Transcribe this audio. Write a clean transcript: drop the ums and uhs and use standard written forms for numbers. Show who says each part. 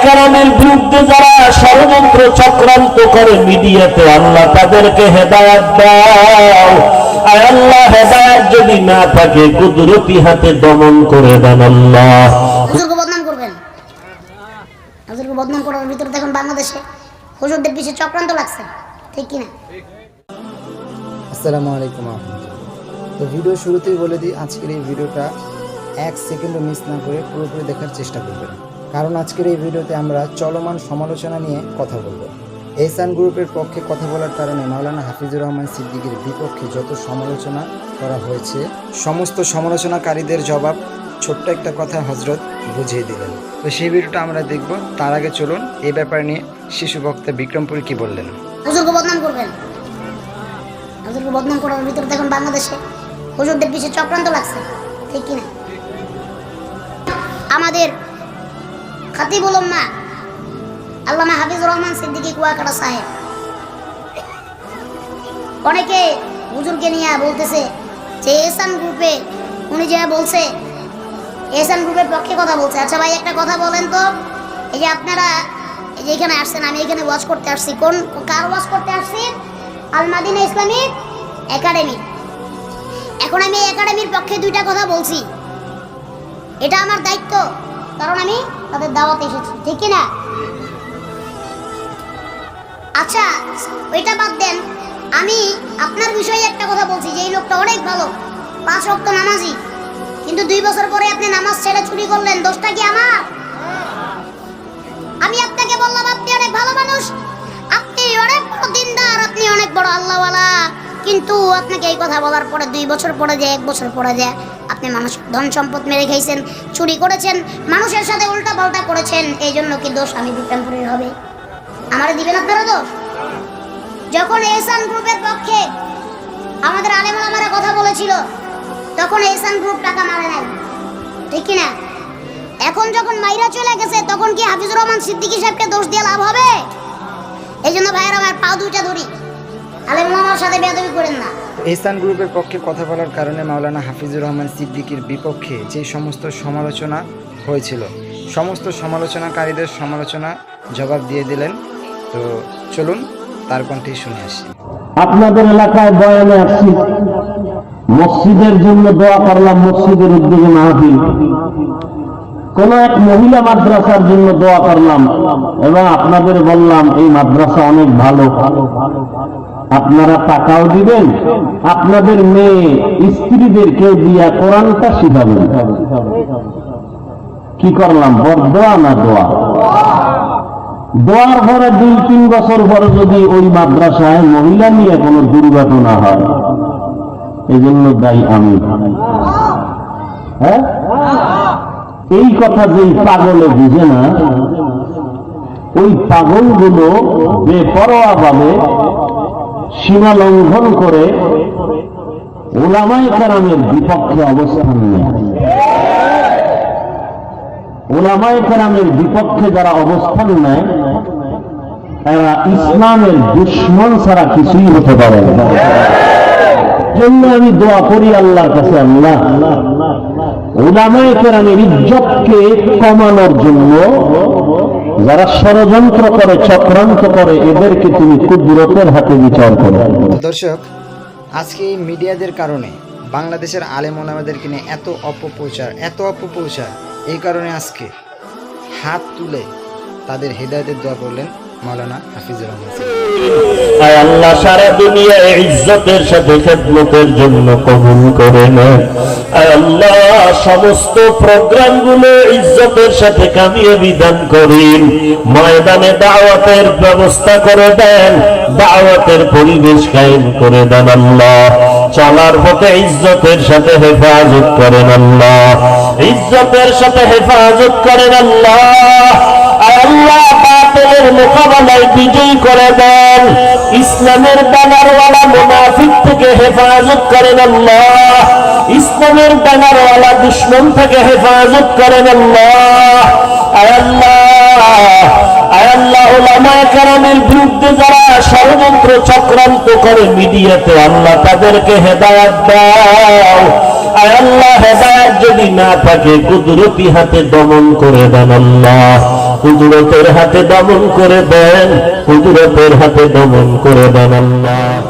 Speaker 1: কেরামের বিরুদ্ধে যারা ষড়যন্ত্র চক্রান্ত করে মিডিয়াতে, আল্লাহ তাদেরকে হেদায়েত দাও। আয় আল্লাহ, হেদায়েত যদি না থাকে কুদরতি হাতে দমন করে দেন আল্লাহ।
Speaker 2: হুজুরকে বদনাম করবেন, হুজুরকে বদনাম করার ভিতরে দেখুন বাংলাদেশে হুজুরদের পিছে চক্রান্ত লাগছে, ঠিক কিনা?
Speaker 3: আসসালামু আলাইকুম। তো ভিডিও শুরুতেই বলে দিই, আজকের এই ভিডিওটা 1 সেকেন্ডও মিস না করে পুরোপুরি দেখার চেষ্টা করবেন, কারণ আজকের এই ভিডিওতে আমরা চলমান সমালোচনা নিয়ে কথা বলবো। এহসান গ্রুপের পক্ষে কথা বলার কারণে মাওলানা হাফিজুর রহমান সিদ্দিকীর বিপক্ষে যত সমালোচনা করা হয়েছে, সমস্ত সমালোচনাকারীদের জবাব ছোট্ট একটা কথা হজরত বুঝিয়ে দিলেন। তো সেই ভিডিওটা আমরা দেখব। তার আগে চলুন এই ব্যাপার নিয়ে শিশু বক্তা বিক্রমপুরী কি বললেন।
Speaker 2: হুজুরকে বদনাম করবেন, হুজুরকে বদনাম করার ভিতরে দেখুন বাংলাদেশে হুজুরদের পিছে চক্রান্ত লাগছে, ঠিক কিনা? আমাদের খাতিবুল উম্মাহ আল্লামা হাফিজুর রহমান সিদ্দিকী কুয়াকাটা সাহেব অনেকে হুজুরকে নিয়ে বলতেছে যে এহসান গ্রুপে উনি যে বলছে এহসান গ্রুপের পক্ষে কথা বলছে। আচ্ছা ভাই, একটা কথা বলেন তো, এই যে আপনারা এই যে এখানে আসছেন, আমি এখানে ওয়াজ করতে আসছি, কার ওয়াজ করতে আসছি? আল মাদিনা ইসলামিক একাডেমি। এখন আমি এই একাডেমির পক্ষে দুইটা কথা বলছি, এটা আমার দায়িত্ব, কারণ আমি তাদের দাওয়াতে এসেছি, ঠিক কিনা? আচ্ছা ওইটা বাদ দেন, আমি আপনার বিষয়ে একটা কথা বলছি যে এই লোকটা অনেক ভালো, 5 ওয়াক্ত নামাজি, কিন্তু 2 বছর পরে আপনি নামাজ ছেড়ে চুরি করলেন, দোষটা কি আমার? আমি আপনাকে বললাম আপনি অনেক ভালো মানুষ, আপনি অনেক বড় দিনদার, আপনি অনেক বড় আল্লাহওয়ালা, কিন্তু আপনাকে এই কথা বলার পরে 2 বছর পরে যায়, 1 বছর পরে যায়, আপনি মানুষ ধন সম্পদ মেরে খাইছেন, চুরি করেছেন, মানুষের সাথে উল্টা পাল্টা করেছেন, এই জন্য কি দোষ আমি বিক্রমপুরের হবে? আমারে দিবেন আপনারা দোষ? যখন এহসান গ্রুপের পক্ষে আমাদের আলেম ওলামারা কথা বলেছিল, তখন এহসান গ্রুপ টাকা মারে নাই, ঠিক কিনা? এখন যখন মাইরা চলে গেছে, তখন কি হাফিজুর রহমান সিদ্দিকী সাহেবকে দোষ দিয়ে লাভ হবে? এই জন্য ভাইয়ের আমার পা দুইটা ধরি, আলেম ওলামার সাথে বেয়াদবি করেন না।
Speaker 3: এহসান গ্রুপের পক্ষে কথা বলার কারণে মাওলানা হাফিজুর রহমান সিদ্দিকীর বিপক্ষে যে সমস্ত সমালোচনা হয়েছিল, সমস্ত সমালোচনাকারীদের সমালোচনা জবাব দিয়ে দিলেন। তো চলুন তার কণ্ঠে শুনে আসি।
Speaker 1: আপনাদের এলাকায় বয়ানে আসছি, মসজিদের জন্য দোয়া করলাম, মসজিদের উদ্যোগে মাহফিল, কোন এক মহিলা মাদ্রাসার জন্য দোয়া করলাম এবং আপনাদের বললাম এই মাদ্রাসা অনেক ভালো, আপনারা টাকাও দিবেন, আপনাদের মেয়ে স্ত্রীদেরকে দিয়া কোরআনটা শিখাবেন। কি করলাম? বরদোয়া না দোয়া? দোয়ার পরে 2-3 বছর পরে যদি ওই মাদ্রাসায় মহিলা নিয়ে কোনো দুর্ঘটনা হয়, এই জন্য দায়ী আমি। হ্যাঁ, এই কথা যে পাগলে বুঝে না, ওই পাগলগুলো বেপরোয়া ভাবে সীমা লঙ্ঘন করে উলামায়ে কেরামের বিপক্ষে অবস্থান নেয়। উলামায়ে কেরামের বিপক্ষে যারা অবস্থান নেয়, তারা ইসলামের দুশমন ছাড়া কিছুই হতে পারে না। জন্য আমি দোয়া করি আল্লাহর কাছে, আল্লাহ উলামায়ে কেরামের ইজ্জতকে কমানোর জন্য যারা ষড়যন্ত্র করে, চক্রান্ত করে, এদেরকে তুমি কুদরতের হাতে বিচার করো।
Speaker 3: দর্শক, আজকে এই মিডিয়াদের কারণে বাংলাদেশের আলেম ওলামাদেরকে নিয়ে এত অপপ্রচার, এই কারণে আজকে হাত তুলে তাদের হেদায়েতের দোয়া করলেন মাওলানা হাফিজুর রহমান।
Speaker 1: আয় আল্লাহ, সারা দুনিয়া ইজ্জতের সাথে খেদমতের জন্য কবুল করে নেন। আয় আল্লাহ, সমস্ত প্রোগ্রামগুলো ইজ্জতের সাথে কামিয়াবি দান করেন। ময়দানে দাওয়াতের ব্যবস্থা করে দেন, দাওয়াতের পরিবেশ কায়েম করে দেন আল্লাহ। চলার পথে ইজ্জতের সাথে হেফাজত করেন আল্লাহ, ইজ্জতের সাথে হেফাজত করেন আল্লাহ। আয় আল্লাহ, বাতিলের মোকাবেলায় বিজয়ী করে দেন, ইসলামের ব্যানারওয়ালা মুনাফিক থেকে হেফাজত করেন আল্লাহ, ইসলামের ব্যানারওয়ালা দুশমন থেকে হেফাজত করেন আল্লাহ। আয় আল্লাহ, উলামায়ে কেরামের বিরুদ্ধে যারা ষড়যন্ত্র চক্রান্ত করে মিডিয়াতে, আল্লাহ তাদেরকে হেদায়েত দাও। আয় আল্লাহ হেদায়েত যদি না থাকে কুদরতি হাতে দমন করে দেন আল্লাহ, কুদরতের হাতে দমন করে দেন, কুদরতের হাতে দমন করে দেন আল্লাহ।